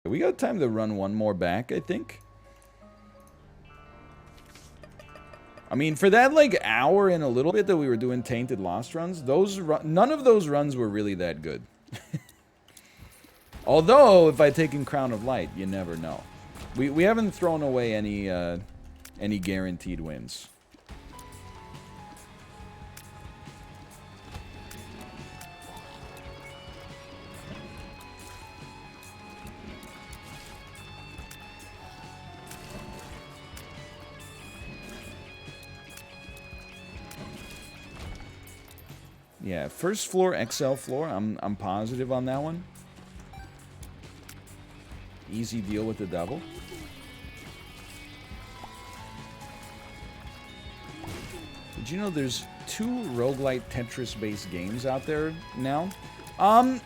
We got time to run one more back, I think. I mean, for that, like, hour and a little bit that we were doing Tainted Lost runs, none of those runs were really that good. Although, if I take in Crown of Light, you never know. We haven't thrown away any guaranteed wins. Yeah, first floor, XL floor. I'm positive on that one. Easy deal with the devil. Did you know there's 2 roguelite Tetris-based games out there now? I'm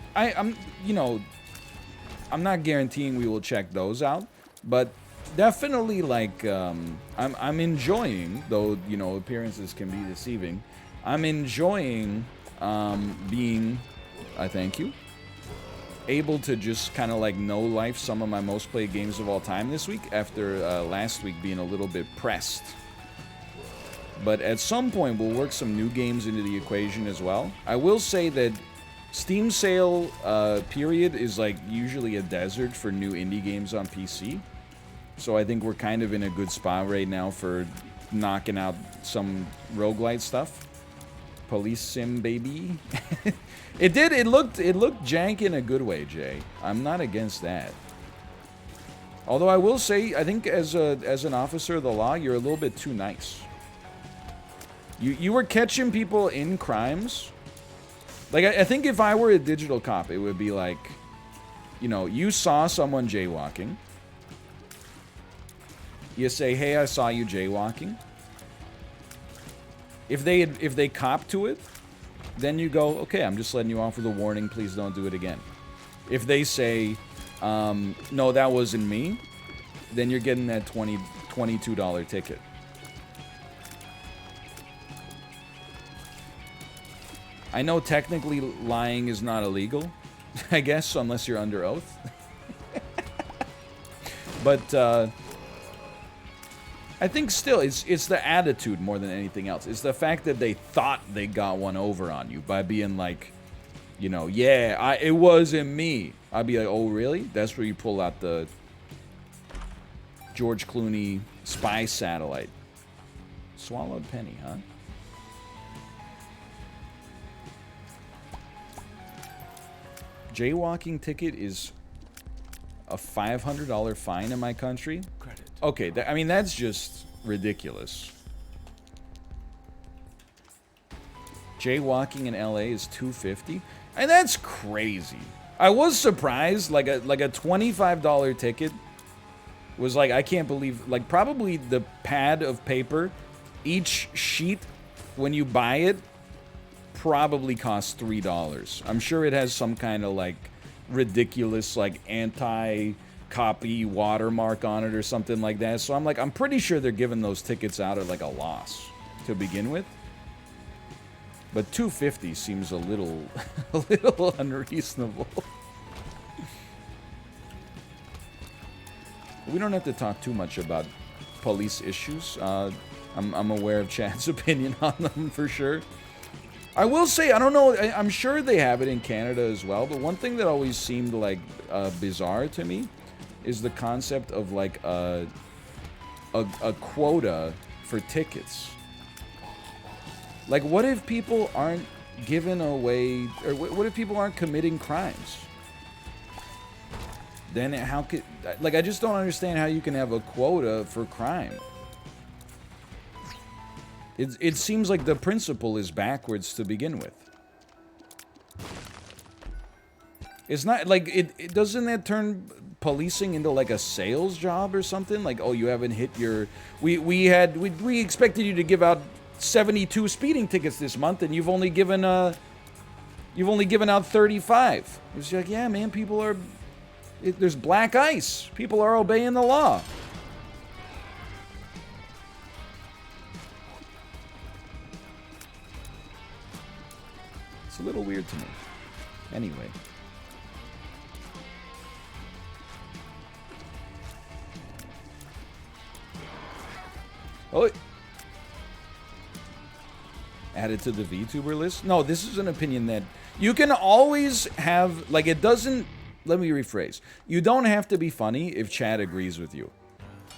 not guaranteeing we will check those out, but definitely, like, I'm enjoying, though, you know, appearances can be deceiving. I'm enjoying being, I thank you, able to just kind of like no-life some of my most played games of all time this week after last week being a little bit pressed. But at some point, we'll work some new games into the equation as well. I will say that Steam sale period is like usually a desert for new indie games on PC. So I think we're kind of in a good spot right now for knocking out some roguelite stuff. Police sim, baby. It looked jank in a good way, Jay. I'm not against that. Although I will say, I think as an officer of the law, you're a little bit too nice. You were catching people in crimes. Like, I think if I were a digital cop, it would be like, you know, you saw someone jaywalking. You say, hey, I saw you jaywalking. If they cop to it, then you go, okay, I'm just letting you off with a warning. Please don't do it again. If they say, no, that wasn't me, then you're getting that $22 ticket. I know technically lying is not illegal, I guess, unless you're under oath. But I think still, it's the attitude more than anything else. It's the fact that they thought they got one over on you by being like, you know, yeah, it wasn't me. I'd be like, oh, really? That's where you pull out the George Clooney spy satellite. Swallowed penny, huh? Jaywalking ticket is a $500 fine in my country. Credit. Okay, I mean, that's just ridiculous. Jaywalking in LA is $250, and that's crazy. I was surprised. Like a $25 ticket was like, I can't believe, like, probably the pad of paper, each sheet when you buy it probably costs $3. I'm sure it has some kind of like ridiculous like anti-copy watermark on it or something like that. So I'm like, I'm pretty sure they're giving those tickets out at like a loss to begin with. But $250 seems a little unreasonable. We don't have to talk too much about police issues. I'm aware of Chad's opinion on them for sure. I will say, I don't know, I'm sure they have it in Canada as well, but one thing that always seemed like bizarre to me is the concept of like a quota for tickets. Like, what if people aren't giving away, or what if people aren't committing crimes? Then how could, like, I just don't understand how you can have a quota for crime. It seems like the principle is backwards to begin with. It's not like it doesn't that turn policing into like a sales job or something? Like, oh, you haven't hit your we expected you to give out 72 speeding tickets this month, and you've only given out 35. It's like, yeah, man, people are there's black ice. People are obeying the law. It's a little weird to me. Anyway. Oh, add it to the VTuber list? No, this is an opinion that you can always have, like, it doesn't, let me rephrase. You don't have to be funny if chat agrees with you.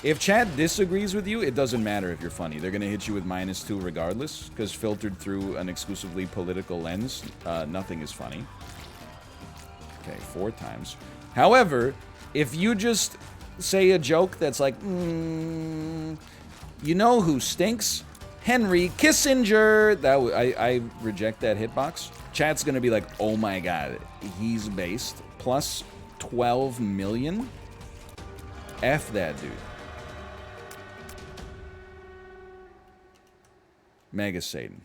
If chat disagrees with you, it doesn't matter if you're funny. They're going to hit you with -2 regardless, because filtered through an exclusively political lens, nothing is funny. Okay, 4 times. However, if you just say a joke that's like, you know who stinks? Henry Kissinger. That I reject that hitbox. Chat's gonna be like, oh my god, he's based. Plus 12 million? F that dude. Mega Satan.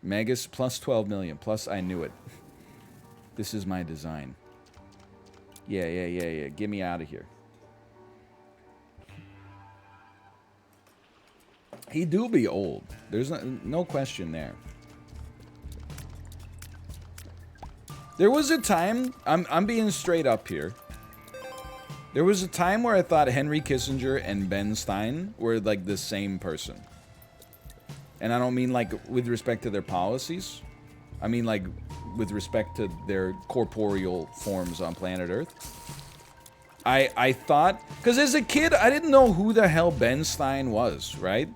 Megas plus 12 million. Plus I knew it. This is my design. Yeah. Get me out of here. He do be old. There's no question there. There was a time, I'm being straight up here. There was a time where I thought Henry Kissinger and Ben Stein were like the same person. And I don't mean like with respect to their policies. I mean like with respect to their corporeal forms on planet Earth. I thought, because as a kid, I didn't know who the hell Ben Stein was, right?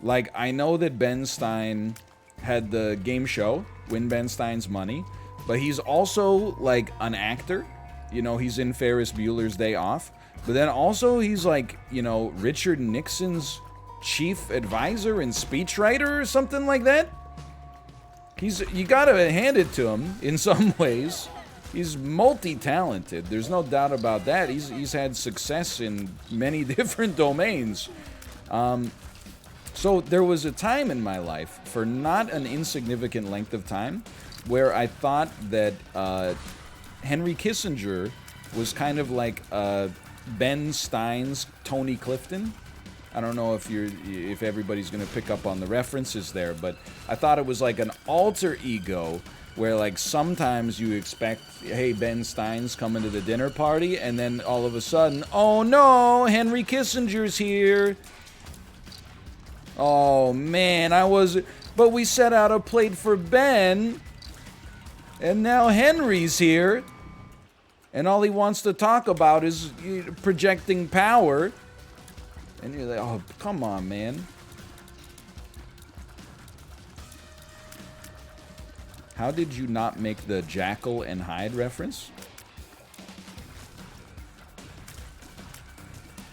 Like, I know that Ben Stein had the game show, Win Ben Stein's Money, but he's also, like, an actor. You know, he's in Ferris Bueller's Day Off. But then also he's, like, you know, Richard Nixon's chief advisor and speechwriter or something like that. You gotta hand it to him in some ways. He's multi-talented. There's no doubt about that. He's had success in many different domains. So there was a time in my life, for not an insignificant length of time, where I thought that Henry Kissinger was kind of like Ben Stein's Tony Clifton. I don't know if everybody's gonna pick up on the references there, but I thought it was like an alter ego where like sometimes you expect, hey, Ben Stein's coming to the dinner party, and then all of a sudden, oh no, Henry Kissinger's here. Oh man, but we set out a plate for Ben, and now Henry's here, and all he wants to talk about is projecting power. And you're like, oh, come on, man. How did you not make the Jackal and Hyde reference?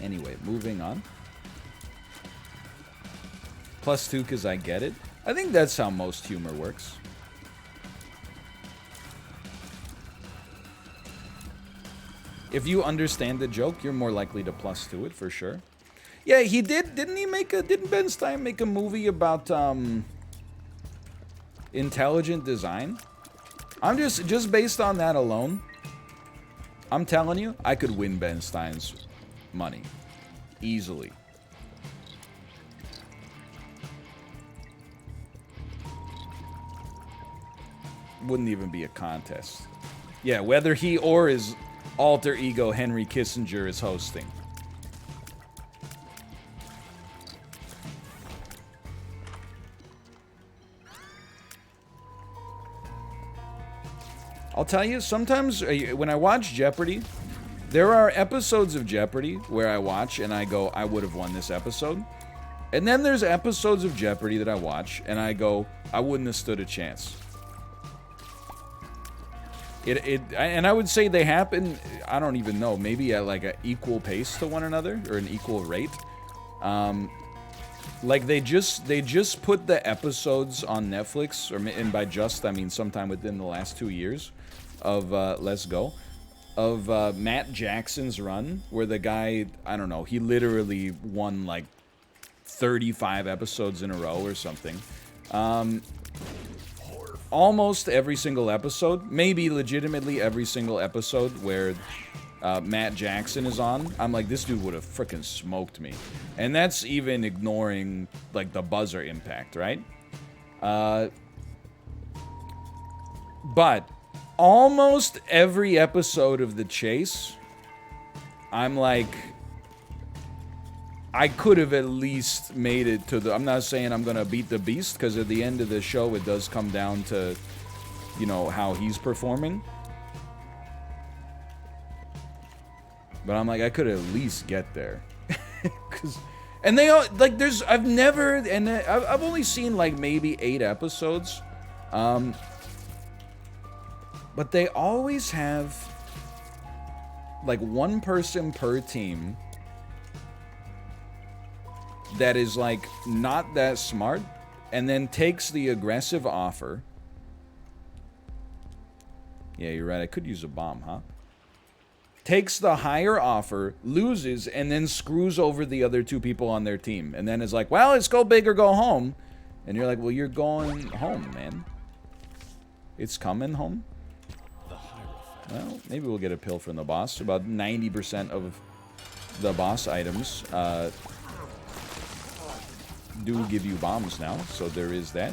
Anyway, moving on. +2 because I get it. I think that's how most humor works. If you understand the joke, you're more likely to +2 it for sure. Yeah, he did. Didn't Ben Stein make a movie about intelligent design? I'm just based on that alone, I'm telling you, I could win Ben Stein's money easily. Wouldn't even be a contest. Yeah, whether he or his alter ego Henry Kissinger is hosting. I'll tell you, sometimes when I watch Jeopardy, there are episodes of Jeopardy where I watch and I go, I would have won this episode. And then there's episodes of Jeopardy that I watch and I go, I wouldn't have stood a chance. And I would say they happen, I don't even know, maybe at like an equal pace to one another or an equal rate. Like they just put the episodes on Netflix, and by just I mean sometime within the last 2 years of Let's Go, of Matt Jackson's run, where the guy, I don't know, he literally won like 35 episodes in a row or something. Almost every single episode, maybe legitimately every single episode where Matt Jackson is on, I'm like, this dude would have frickin' smoked me. And that's even ignoring, like, the buzzer impact, right? But almost every episode of The Chase, I'm like, I could have at least made it to the... I'm not saying I'm going to beat the beast, because at the end of the show, it does come down to, you know, how he's performing. But I'm like, I could at least get there. And they all, like, there's... I've never... And I've only seen, like, maybe 8 episodes. But they always have, like, one person per team that is, like, not that smart, and then takes the aggressive offer. Yeah, you're right. I could use a bomb, huh? Takes the higher offer, loses, and then screws over the other 2 people on their team. And then is like, well, it's go big or go home. And you're like, well, you're going home, man. It's coming home. Well, maybe we'll get a pill from the boss. About 90% of the boss items do give you bombs now, so there is that.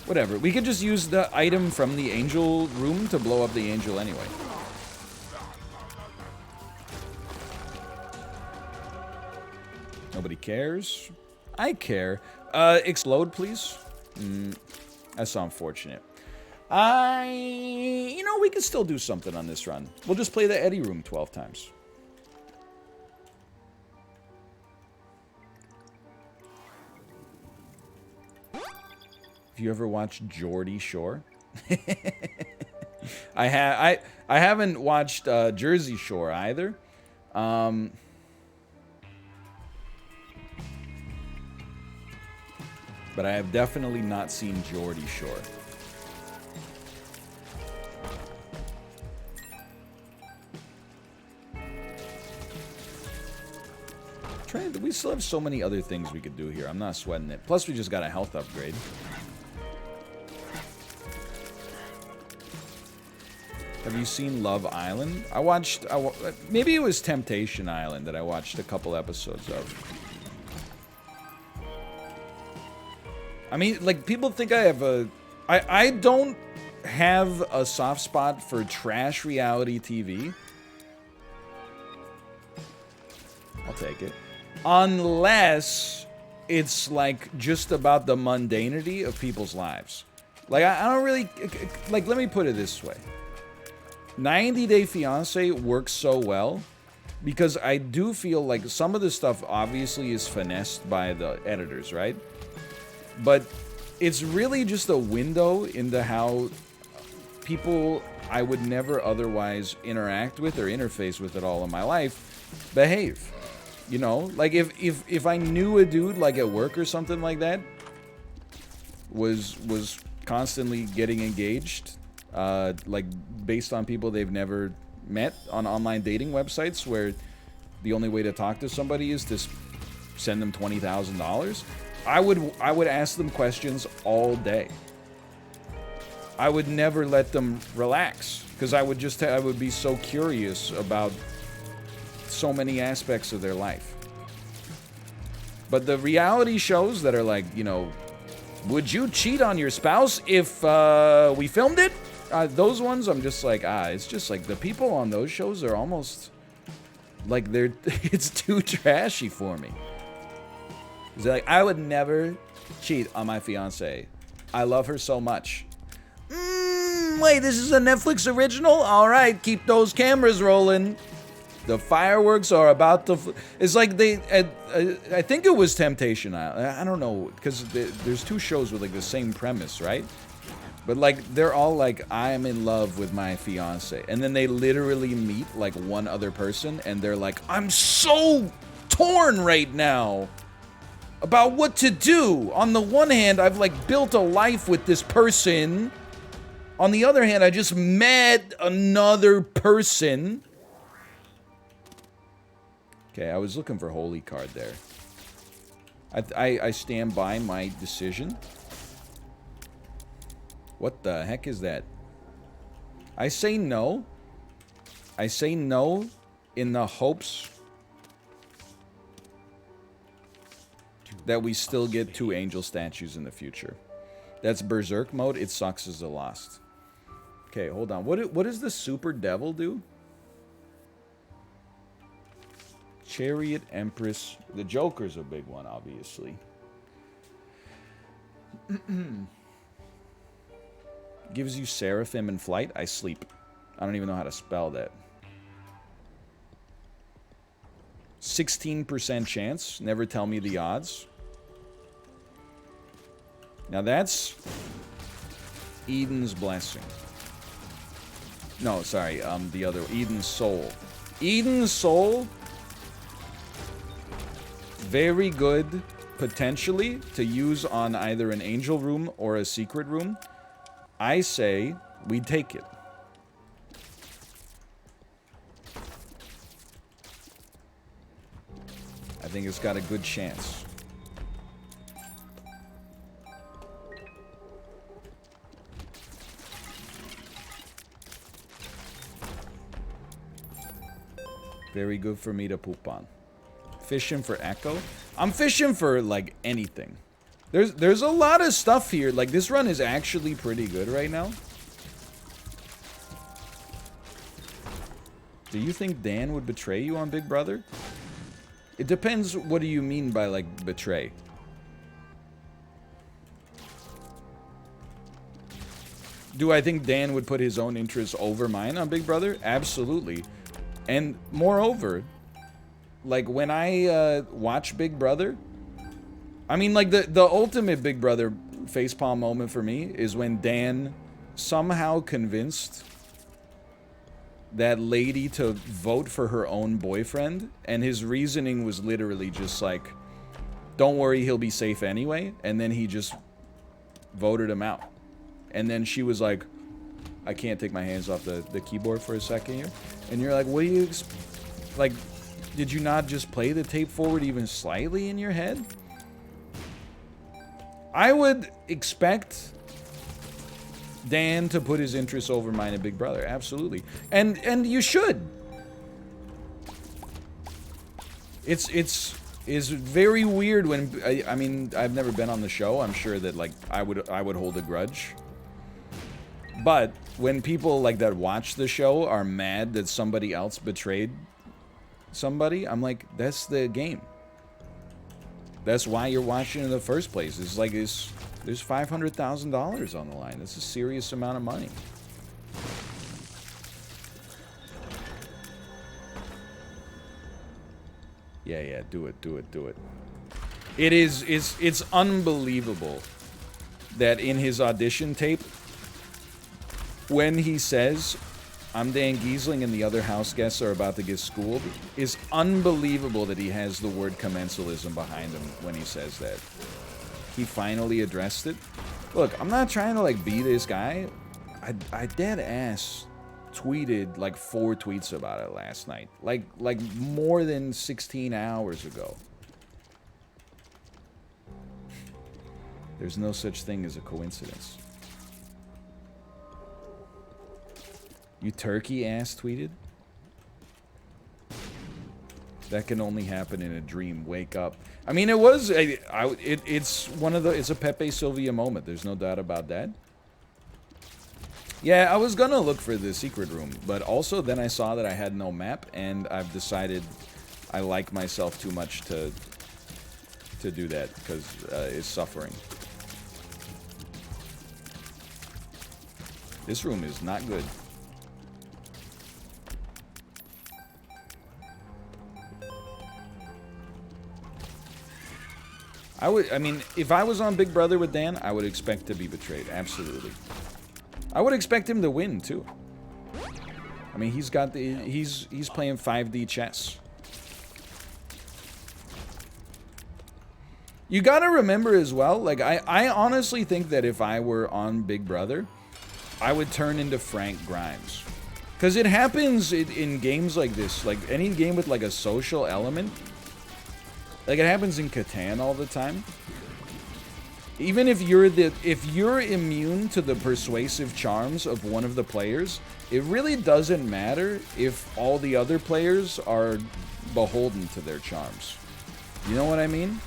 Whatever. We could just use the item from the angel room to blow up the angel anyway. Nobody cares. I care. Explode, please. That's so unfortunate. You know, we can still do something on this run. We'll just play the Eddie room 12 times. Have you ever watched Geordie Shore? I haven't watched Jersey Shore either. But I have definitely not seen Geordie Shore. We still have so many other things we could do here. I'm not sweating it. Plus, we just got a health upgrade. Have you seen Love Island? I watched... maybe it was Temptation Island that I watched a couple episodes of. I mean, like, people think I have a... I don't have a soft spot for trash reality TV. I'll take it. Unless it's, like, just about the mundanity of people's lives. Like, I don't really... Like, let me put it this way. 90 Day Fiancé works so well because I do feel like some of the stuff obviously is finessed by the editors, right? But it's really just a window into how people I would never otherwise interact with or interface with at all in my life behave. You know, like if I knew a dude like at work or something like that was constantly getting engaged, like based on people they've never met on online dating websites where the only way to talk to somebody is to send them $20,000, I would ask them questions all day. I would never let them relax because I would be so curious about so many aspects of their life. But the reality shows that are like, you know, would you cheat on your spouse if we filmed it? Those ones, I'm just like, it's just like the people on those shows are almost like it's too trashy for me. They're like, I would never cheat on my fiance. I love her so much. Wait, this is a Netflix original? All right, keep those cameras rolling. The fireworks are about to... It's like they... I think it was Temptation Island. I don't know, because there's 2 shows with like the same premise, right? But like, they're all like, I am in love with my fiance. And then they literally meet like one other person and they're like, I'm so torn right now about what to do. On the one hand, I've like built a life with this person. On the other hand, I just met another person. Okay, I was looking for Holy Card there. I stand by my decision. What the heck is that? I say no. I say no in the hopes that we still get 2 angel statues in the future. That's Berserk mode. It sucks as a lost. Okay, hold on. What does the Super Devil do? Chariot, Empress. The Joker's a big one, obviously. Gives you Seraphim in flight. I sleep. I don't even know how to spell that. 16% chance. Never tell me the odds. Now that's Eden's Blessing. No, sorry. The other. Eden's Soul. Eden's Soul. Very good, potentially, to use on either an angel room or a secret room. I say we take it. I think it's got a good chance. Very good for me to poop on. Fishing for Echo? I'm fishing for, like, anything. There's a lot of stuff here. Like, this run is actually pretty good right now. Do you think Dan would betray you on Big Brother? It depends, what do you mean by, like, betray? Do I think Dan would put his own interests over mine on Big Brother? Absolutely. And moreover, like, when I watch Big Brother, I mean, like, the ultimate Big Brother facepalm moment for me is when Dan somehow convinced that lady to vote for her own boyfriend, and his reasoning was literally just like, don't worry, he'll be safe anyway, and then he just voted him out. And then she was like, I can't take my hands off the keyboard for a second here. And you're like, what do you... Like, did you not just play the tape forward even slightly in your head? I would expect Dan to put his interests over mine in Big Brother. Absolutely. And you should. It's very weird when... I mean, I've never been on the show. I'm sure that, like, I would hold a grudge. But when people, like, that watch the show are mad that somebody else betrayed somebody, I'm like, that's the game. That's why you're watching in the first place. It's like, there's $500,000 on the line. That's a serious amount of money. Yeah, do it. It's unbelievable that in his audition tape, when he says, I'm Dan Giesling and the other house guests are about to get schooled, is unbelievable that he has the word commensalism behind him when he says that. He finally addressed it. Look, I'm not trying to, like, be this guy. I dead ass tweeted, like, 4 tweets about it last night. Like more than 16 hours ago. There's no such thing as a coincidence. You turkey ass tweeted? That can only happen in a dream. Wake up. I mean, it was it's a Pepe Sylvia moment. There's no doubt about that. Yeah, I was gonna look for the secret room, but also then I saw that I had no map, and I've decided I like myself too much to do that because it's suffering. This room is not good. I mean, if I was on Big Brother with Dan, I would expect to be betrayed. Absolutely. I would expect him to win, too. I mean, he's got the... He's playing 5D chess. You gotta remember as well, like, I honestly think that if I were on Big Brother, I would turn into Frank Grimes. Because it happens in games like this. Like, any game with, like, a social element... Like, it happens in Catan all the time. Even if you're immune to the persuasive charms of one of the players, it really doesn't matter if all the other players are beholden to their charms. You know what I mean?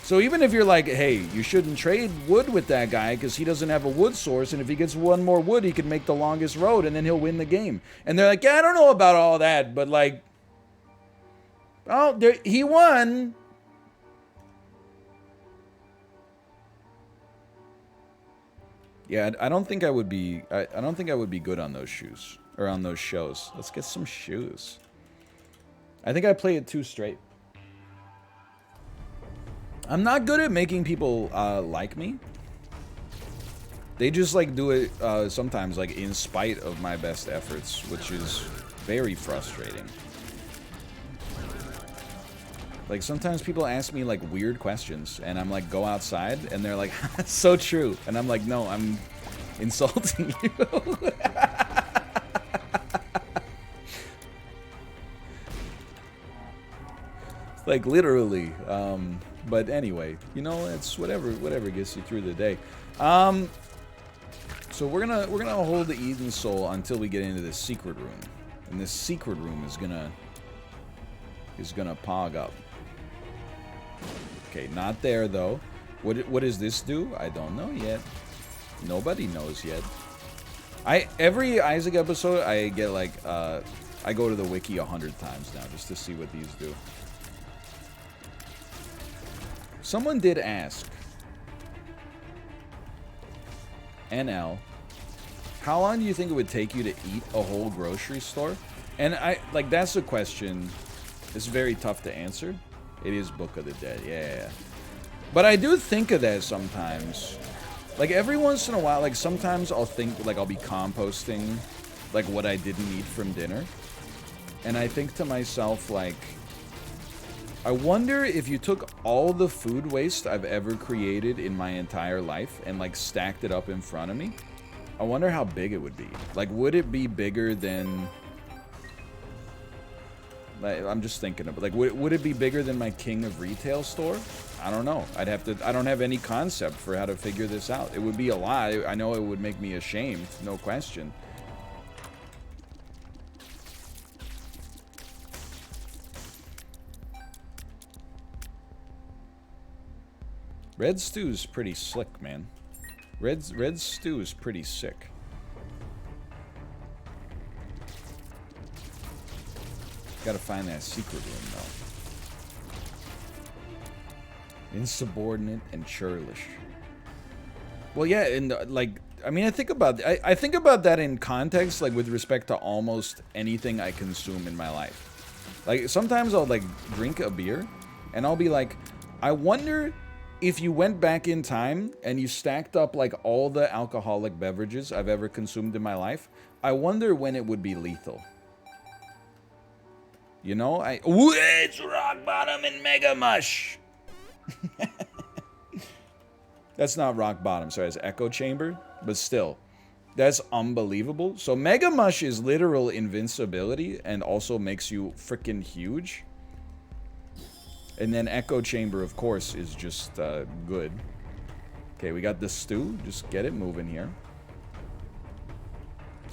So even if you're like, hey, you shouldn't trade wood with that guy because he doesn't have a wood source, and if he gets one more wood, he can make the longest road, and then he'll win the game. And they're like, yeah, I don't know about all that, but like, oh, he won. Yeah, I don't think I would be. I don't think I would be good on those shoes or on those shows. Let's get some shoes. I think I play it too straight. I'm not good at making people like me. They just like do it sometimes like in spite of my best efforts, which is very frustrating. Like sometimes people ask me like weird questions and I'm like, go outside, and they're like, that's so true. And I'm like, no, I'm insulting you. Like literally. But anyway, you know, it's whatever gets you through the day. So we're gonna hold the Eden Soul until we get into the secret room, and this secret room is gonna pog up. Okay, not there though. What does this do? I don't know yet. Nobody knows yet. Every Isaac episode I get like I go to the wiki 100 times now just to see what these do. Someone did ask, NL, how long do you think it would take you to eat a whole grocery store? And that's a question. It's very tough to answer. It is Book of the Dead, yeah. But I do think of that sometimes. Like every once in a while, like sometimes I'll think, like I'll be composting, like what I didn't eat from dinner. And I think to myself, like, I wonder if you took all the food waste I've ever created in my entire life and like stacked it up in front of me. I wonder how big it would be. Like, would it be bigger than... Like, I'm just thinking of it. Like, would it be bigger than my King of Retail store? I don't know. I don't have any concept for how to figure this out. It would be a lot. I know it would make me ashamed, no question. Red Stew's pretty slick, man. Red Stew is pretty sick. Gotta find that secret room, though. Insubordinate and churlish. Well, yeah, and like, I mean, I think about that in context, like with respect to almost anything I consume in my life. Like sometimes I'll like drink a beer, and I'll be like, I wonder if you went back in time and you stacked up like all the alcoholic beverages I've ever consumed in my life, I wonder when it would be lethal. You know, it's rock bottom and Mega Mush. That's not rock bottom, sorry, it's echo chamber, but still, that's unbelievable. So Mega Mush is literal invincibility and also makes you freaking huge. And then Echo Chamber, of course, is just good. Okay, we got the stew. Just get it moving here.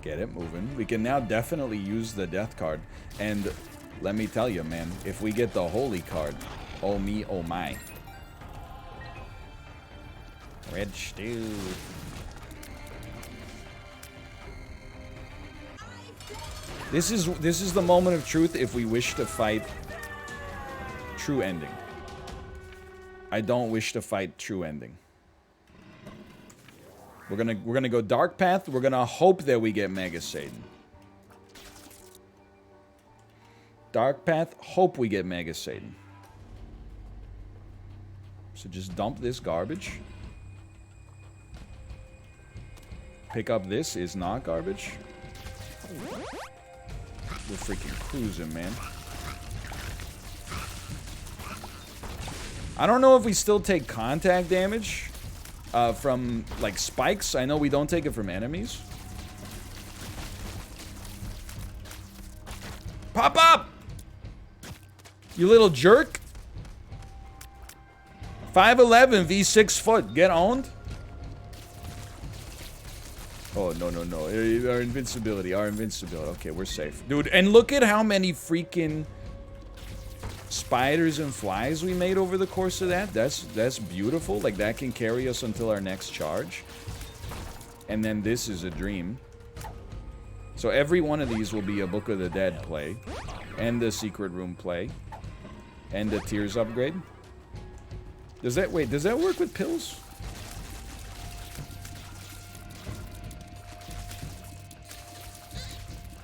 Get it moving. We can now definitely use the death card. And let me tell you, man, if we get the holy card, oh me, oh my. Red stew. This is the moment of truth if we wish to fight true ending. I don't wish to fight true ending. We're gonna go dark path. We're gonna hope that we get Mega Satan. Dark path, hope we get Mega Satan. So just dump this garbage. Pick up this is not garbage. We're freaking cruising, man. I don't know if we still take contact damage from, like, spikes. I know we don't take it from enemies. Pop up! You little jerk. 5'11", V6 foot. Get owned. Oh, no, no, no. Our invincibility. Okay, we're safe. Dude, and look at how many freaking spiders and flies we made over the course of that. That's beautiful. Like, that can carry us until our next charge. And then this is a dream. So every one of these will be a Book of the Dead play. And a Secret Room play. And a Tears upgrade. Does that... Wait, does that work with pills?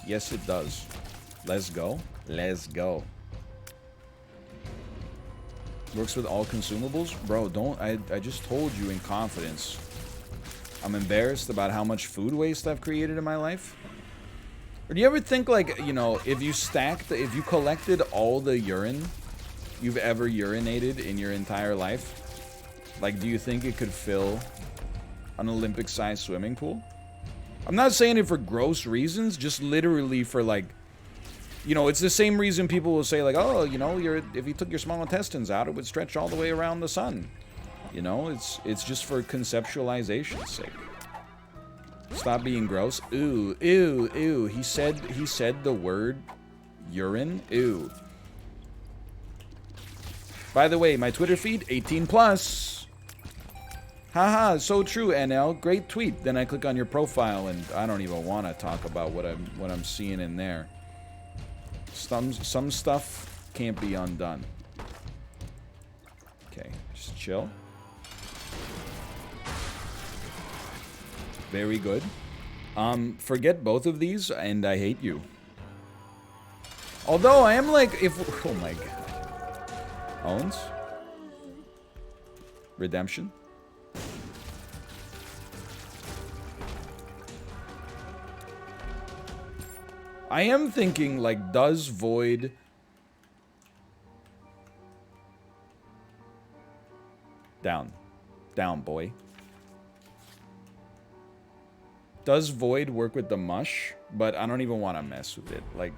Yes, it does. Let's go. Let's go. Works with all consumables? Bro, don't... I just told you in confidence. I'm embarrassed about how much food waste I've created in my life. Or do you ever think, like, you know, if you if you collected all the urine you've ever urinated in your entire life, like, do you think it could fill an Olympic-sized swimming pool? I'm not saying it for gross reasons, just literally for, like, you know, it's the same reason people will say, like, oh, you know, if you took your small intestines out, it would stretch all the way around the sun. You know, it's just for conceptualization's sake. Stop being gross. Ooh, ew, ew. He said the word urine. Ew. By the way, my Twitter feed, 18 plus. Haha, so true, NL. Great tweet. Then I click on your profile and I don't even want to talk about what I'm seeing in there. Some stuff can't be undone. Okay, just chill. Very good. Forget both of these, and I hate you. Although I am like, oh my god. Owens? Redemption? I am thinking, like, does Void... Down. Down, boy. Does Void work with the mush? But I don't even want to mess with it. Like,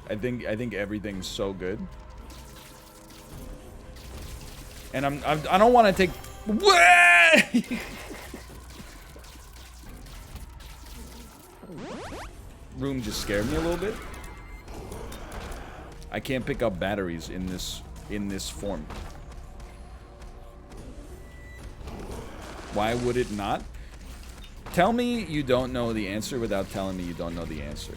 I think everything's so good. And I don't want to take... Room just scared me a little bit. I can't pick up batteries in this form. Why would it not? Tell me you don't know the answer without telling me you don't know the answer.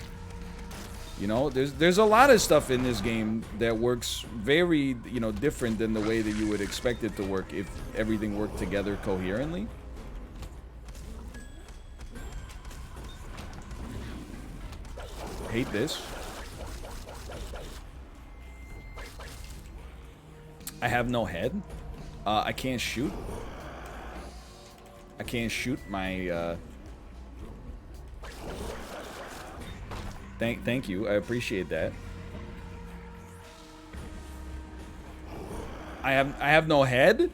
You know, there's a lot of stuff in this game that works very, you know, different than the way that you would expect it to work if everything worked together coherently. Hate this. I have no head. I can't shoot. I can't shoot my, Thank you. I appreciate that. I have no head?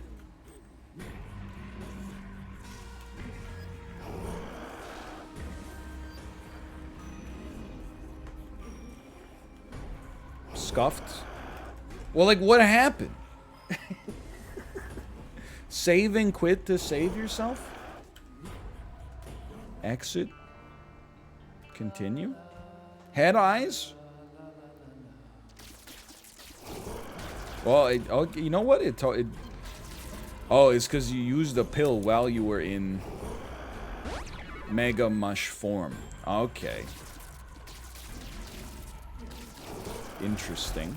Scuffed? Well, like, what happened? Save and quit to save yourself? Exit? Continue? Head eyes? Well, you know what? Oh, it's because you used a pill while you were in Mega Mush form. Okay. Interesting.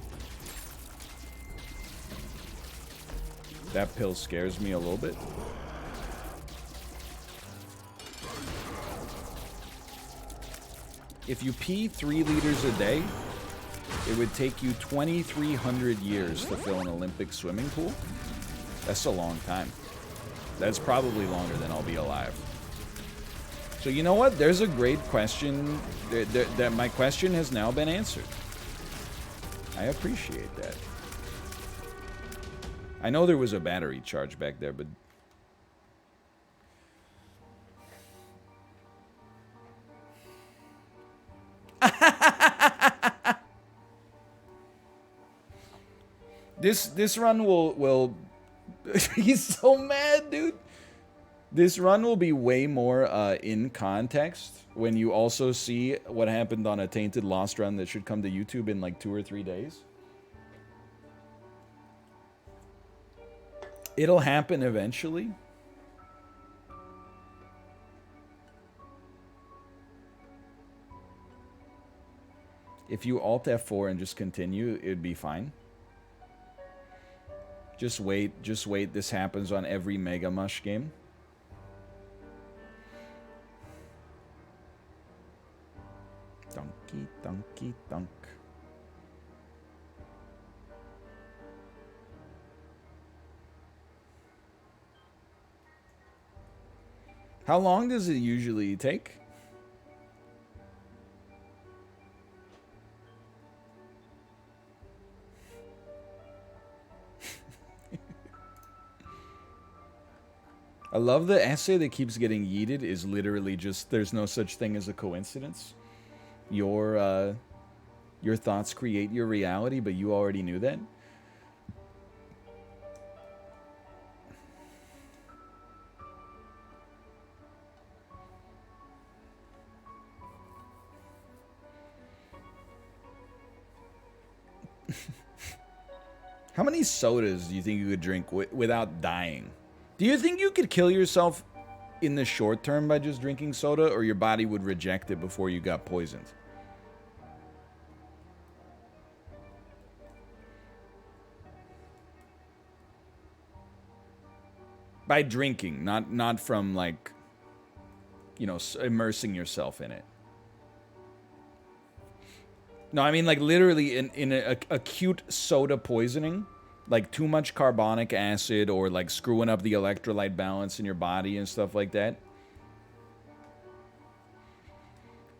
That pill scares me a little bit. If you pee 3 liters a day, it would take you 2,300 years to fill an Olympic swimming pool. That's a long time. That's probably longer than I'll be alive. So you know what? There's a great question. That my question has now been answered. I appreciate that. I know there was a battery charge back there, but... This run will he's so mad, dude. This run will be way more in context when you also see what happened on a Tainted Lost run that should come to YouTube in like 2 or 3 days. It'll happen eventually. If you Alt F4 and just continue, it'd be fine. Just wait, just wait. This happens on every Mega Mush game. Donkey, donkey, donk. How long does it usually take? I love the essay that keeps getting yeeted is literally just there's no such thing as a coincidence. Your thoughts create your reality, but you already knew that. How many sodas do you think you could drink without dying? Do you think you could kill yourself in the short term by just drinking soda, or your body would reject it before you got poisoned? By drinking, not from, like, you know, immersing yourself in it. No, I mean, like, literally in a acute soda poisoning, like too much carbonic acid or like screwing up the electrolyte balance in your body and stuff like that.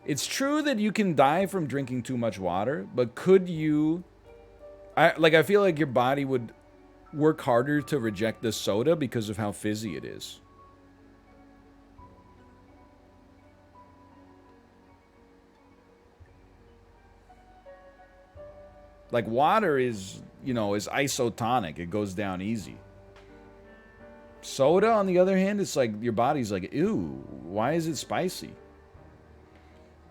It's true that you can die from drinking too much water, but could you... I feel like your body would work harder to reject the soda because of how fizzy it is. Like, water is, you know, is isotonic. It goes down easy. Soda, on the other hand, it's like your body's like, ew, why is it spicy?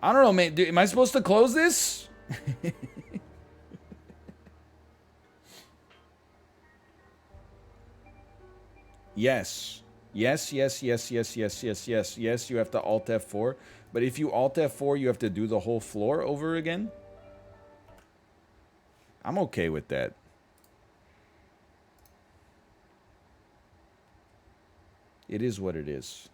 I don't know, man. Am I supposed to close this? Yes. Yes, yes, yes, yes, yes, yes, yes, yes, you have to Alt F4. But if you Alt F4, you have to do the whole floor over again? I'm okay with that. It is what it is.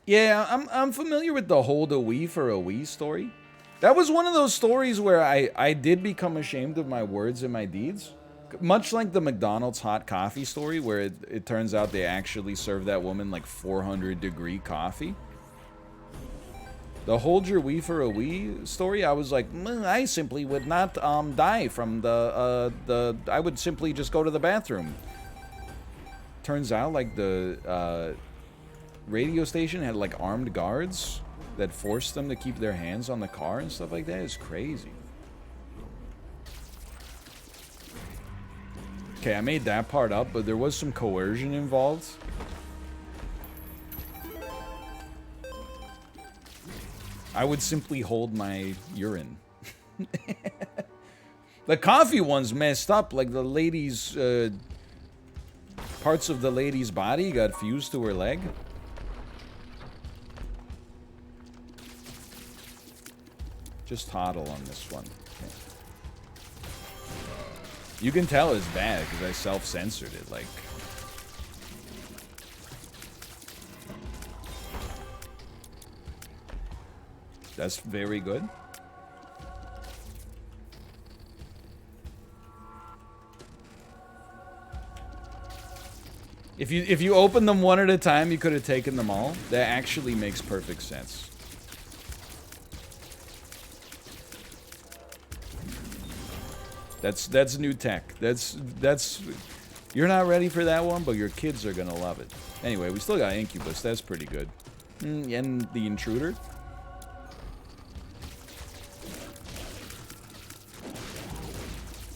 Yeah, I'm familiar with the hold a Wii for a Wii story. That was one of those stories where I did become ashamed of my words and my deeds. Much like the McDonald's hot coffee story, where it turns out they actually served that woman like 400-degree coffee. The hold your Wii for a Wii story, I was like, I simply would not die from I would simply just go to the bathroom. Turns out, like, the radio station had, like, armed guards that forced them to keep their hands on the car and stuff like that. It's crazy. Okay, I made that part up, but there was some coercion involved. I would simply hold my urine. The coffee one's messed up. Like, the lady's, parts of the lady's body got fused to her leg. Just toddle on this one. Okay. You can tell it's bad because I self-censored it, like... That's very good. If you open them one at a time, you could have taken them all. That actually makes perfect sense. That's new tech. That's you're not ready for that one, but your kids are gonna love it. Anyway, we still got Incubus. That's pretty good. And the Intruder.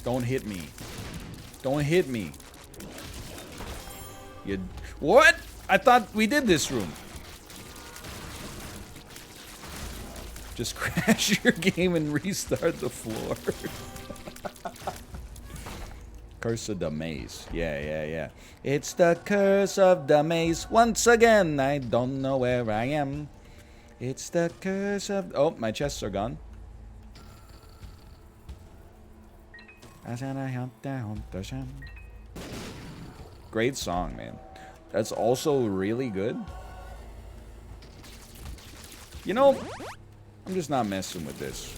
Don't hit me. Don't hit me. You... What? I thought we did this room. Just crash your game and restart the floor. Curse of the maze. Yeah. It's the curse of the maze. Once again, I don't know where I am. It's the curse of... Oh, my chests are gone. Great song, man. That's also really good. You know, I'm just not messing with this.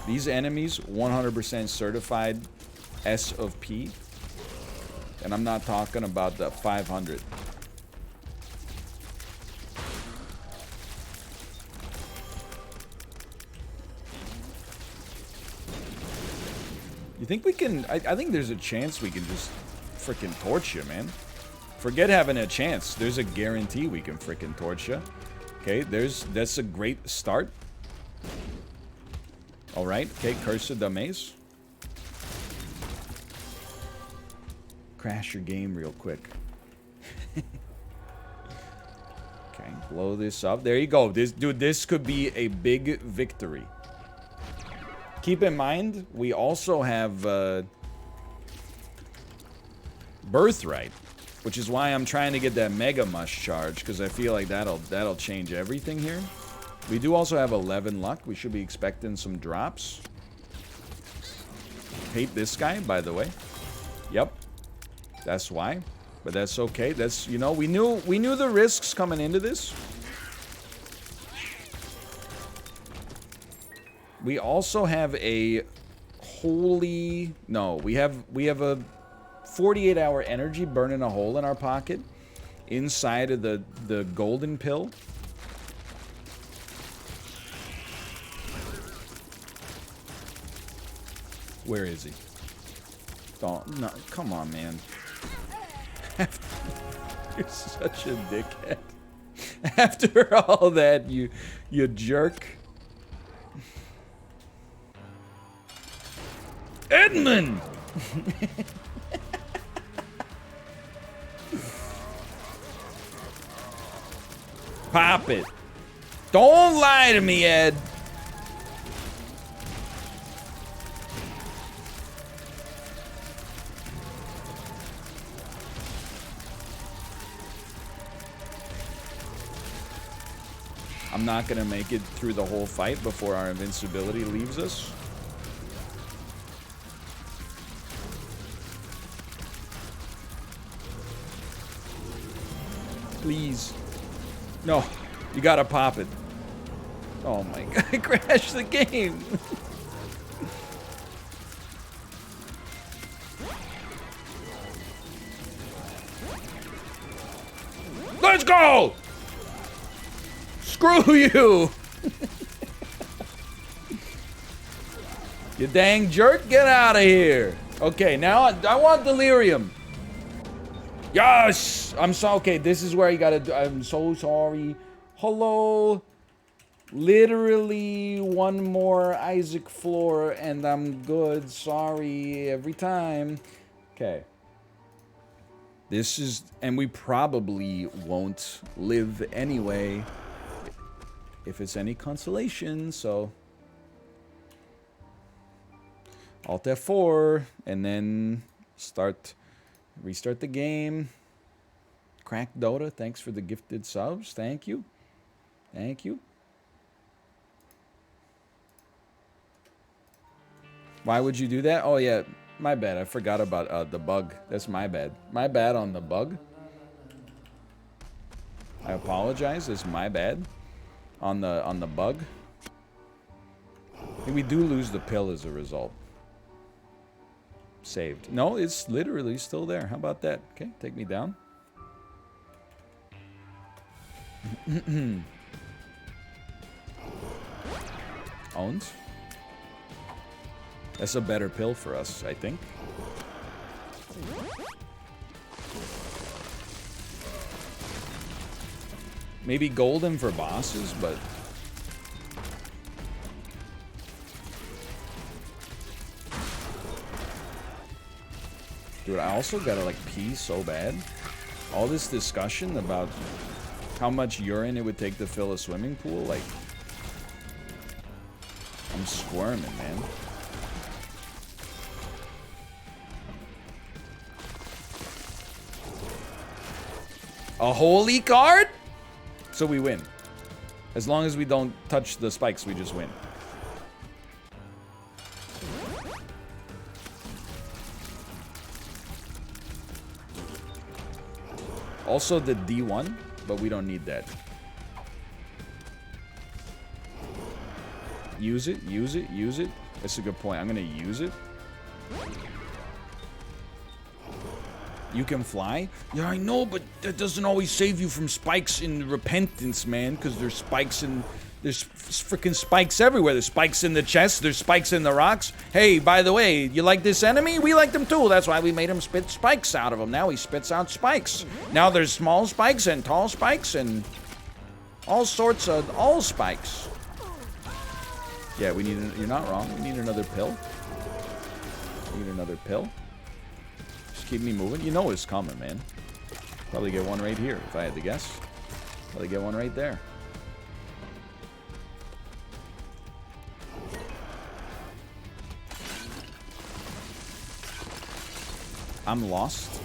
These enemies, 100% certified S of P. And I'm not talking about the 500. You think we can... I think there's a chance we can just freaking torch you, man. Forget having a chance. There's a guarantee we can freaking torch you. Okay, that's a great start. Alright, okay, Curse of the Maze. Crash your game real quick. Okay, blow this up. There you go. This could be a big victory. Keep in mind, we also have Birthright, which is why I'm trying to get that Mega Mush charge, because I feel like that'll change everything here. We do also have 11 luck. We should be expecting some drops. Hate this guy, by the way. Yep. That's why. But that's okay. That's, you know, we knew the risks coming into this. We also have a holy... No, we have a 48-hour energy burning a hole in our pocket inside of the golden pill. Where is he? Oh, no, come on, man. You're such a dickhead. After all that, you jerk. Edmund! Pop it. Don't lie to me, Ed. I'm not gonna make it through the whole fight before our invincibility leaves us. Please. No, you gotta pop it. Oh my god, I crashed the game. Let's go! Screw you! You dang jerk, get out of here. Okay, now I want delirium. Yes! I'm so okay, this is where you gotta do. I'm so sorry. Hello. Literally one more Isaac floor and I'm good. Sorry every time. Okay. This is, and we probably won't live anyway, if it's any consolation, so Alt F4 and then restart the game. Crack Dota, thanks for the gifted subs. Thank you. Thank you. Why would you do that? Oh yeah, my bad. I forgot about the bug. That's my bad. My bad on the bug. I apologize. It's my bad on the bug. I think we do lose the pill as a result. Saved. No, it's literally still there. How about that? Okay, take me down. Owns. That's a better pill for us, I think. Maybe golden for bosses, but... Dude, I also gotta, like, pee so bad. All this discussion about how much urine it would take to fill a swimming pool, like... I'm squirming, man. A holy card? So we win. As long as we don't touch the spikes, we just win. Also the D1, but we don't need that. Use it, use it, use it. That's a good point. I'm gonna use it. You can fly? Yeah, I know, but that doesn't always save you from spikes in Repentance, man. Because there's spikes in... There's freaking spikes everywhere. There's spikes in the chest. There's spikes in the rocks. Hey, by the way, you like this enemy? We like them too. That's why we made him spit spikes out of him. Now he spits out spikes. Now there's small spikes and tall spikes and... all sorts of... all spikes. Yeah, we need... You're not wrong. We need another pill. We need another pill. Keep me moving. You know it's coming, man. Probably get one right here, if I had to guess. Probably get one right there. I'm lost.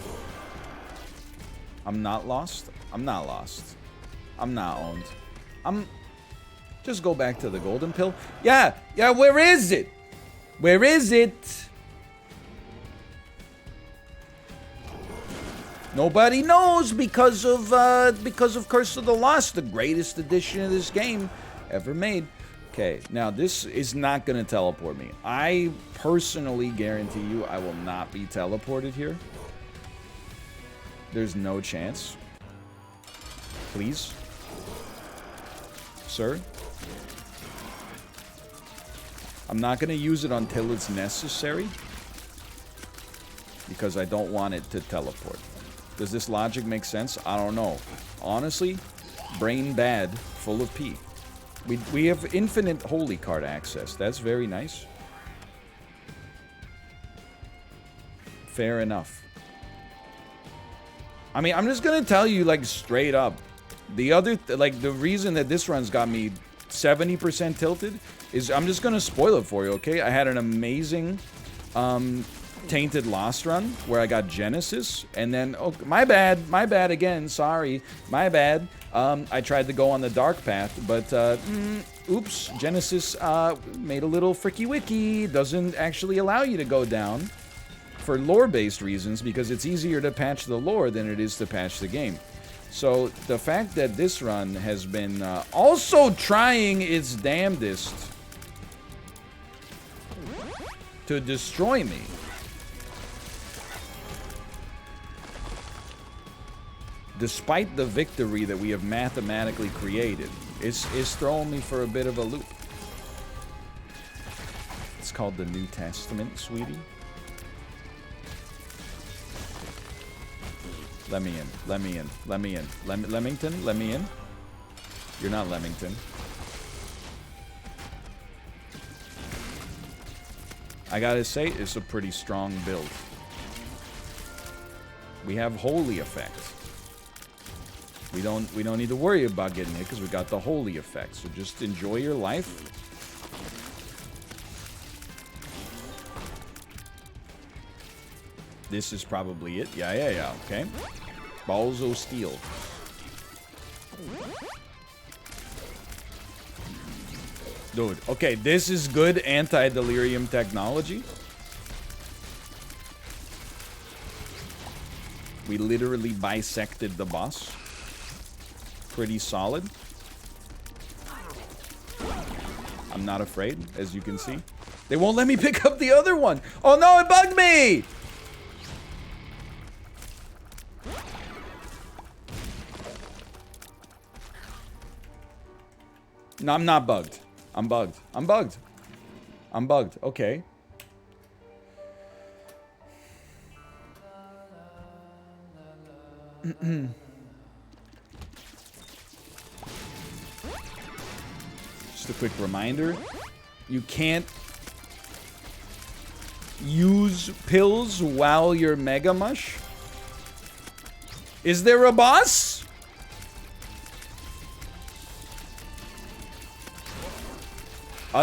I'm not lost. I'm not lost. I'm not owned. Just go back to the golden pill. Yeah, where is it? Where is it? Nobody knows because of Curse of the Lost, the greatest edition of this game ever made. Okay, now this is not going to teleport me. I personally guarantee you I will not be teleported here. There's no chance. Please. Sir. I'm not going to use it until it's necessary. Because I don't want it to teleport. Does this logic make sense? I don't know. Honestly, brain bad, full of pee. We have infinite holy card access. That's very nice. Fair enough. I mean, I'm just gonna tell you, like, straight up. The other, like, the reason that this run's got me 70% tilted is, I'm just gonna spoil it for you, okay? I had an amazing, Tainted Lost run where I got Genesis, and then my bad again, sorry, my bad. I tried to go on the dark path, but oops, Genesis made a little fricky wicky. Doesn't actually allow you to go down for lore-based reasons, because it's easier to patch the lore than it is to patch the game. So the fact that this run has been also trying its damnedest to destroy me. Despite the victory that we have mathematically created, is throwing me for a bit of a loop. It's called the New Testament, sweetie. Let me in. Let me in. Let me in. Leamington, let me in. You're not Leamington. I gotta say, it's a pretty strong build. We have holy effects. We don't need to worry about getting hit because we got the holy effect. So just enjoy your life. This is probably it. Yeah. Okay. Balls of steel. Dude, okay, this is good anti-delirium technology. We literally bisected the boss. Pretty solid. I'm not afraid, as you can see. They won't let me pick up the other one. Oh no, it bugged me! No, I'm not bugged. I'm bugged. I'm bugged. I'm bugged. Okay. Just a quick reminder. You can't use pills while you're Mega Mush. Is there a boss?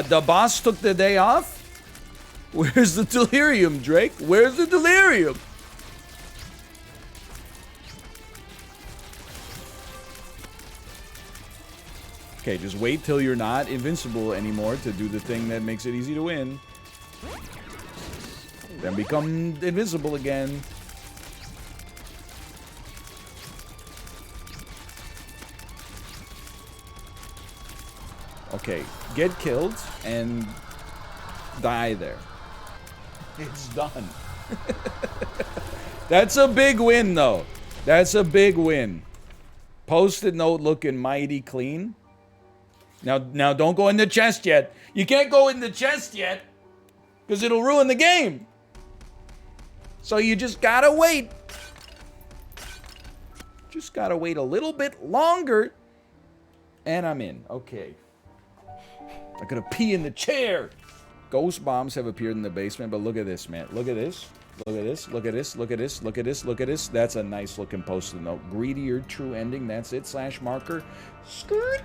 The boss took the day off? Where's the delirium, Drake? Where's the delirium? Okay, just wait till you're not invincible anymore to do the thing that makes it easy to win. Then become invincible again. Okay, get killed and die there. It's done. That's a big win, though. That's a big win. Post-it note looking mighty clean. Now don't go in the chest yet. You can't go in the chest yet, because it'll ruin the game. So you just gotta wait. Just gotta wait a little bit longer. And I'm in. Okay. I'm gonna pee in the chair. Ghost bombs have appeared in the basement, but look at this, man. Look at this. Look at this. Look at this. Look at this. Look at this. Look at this. That's a nice looking post-it note. Greedier true ending. That's it. / marker. Skirt.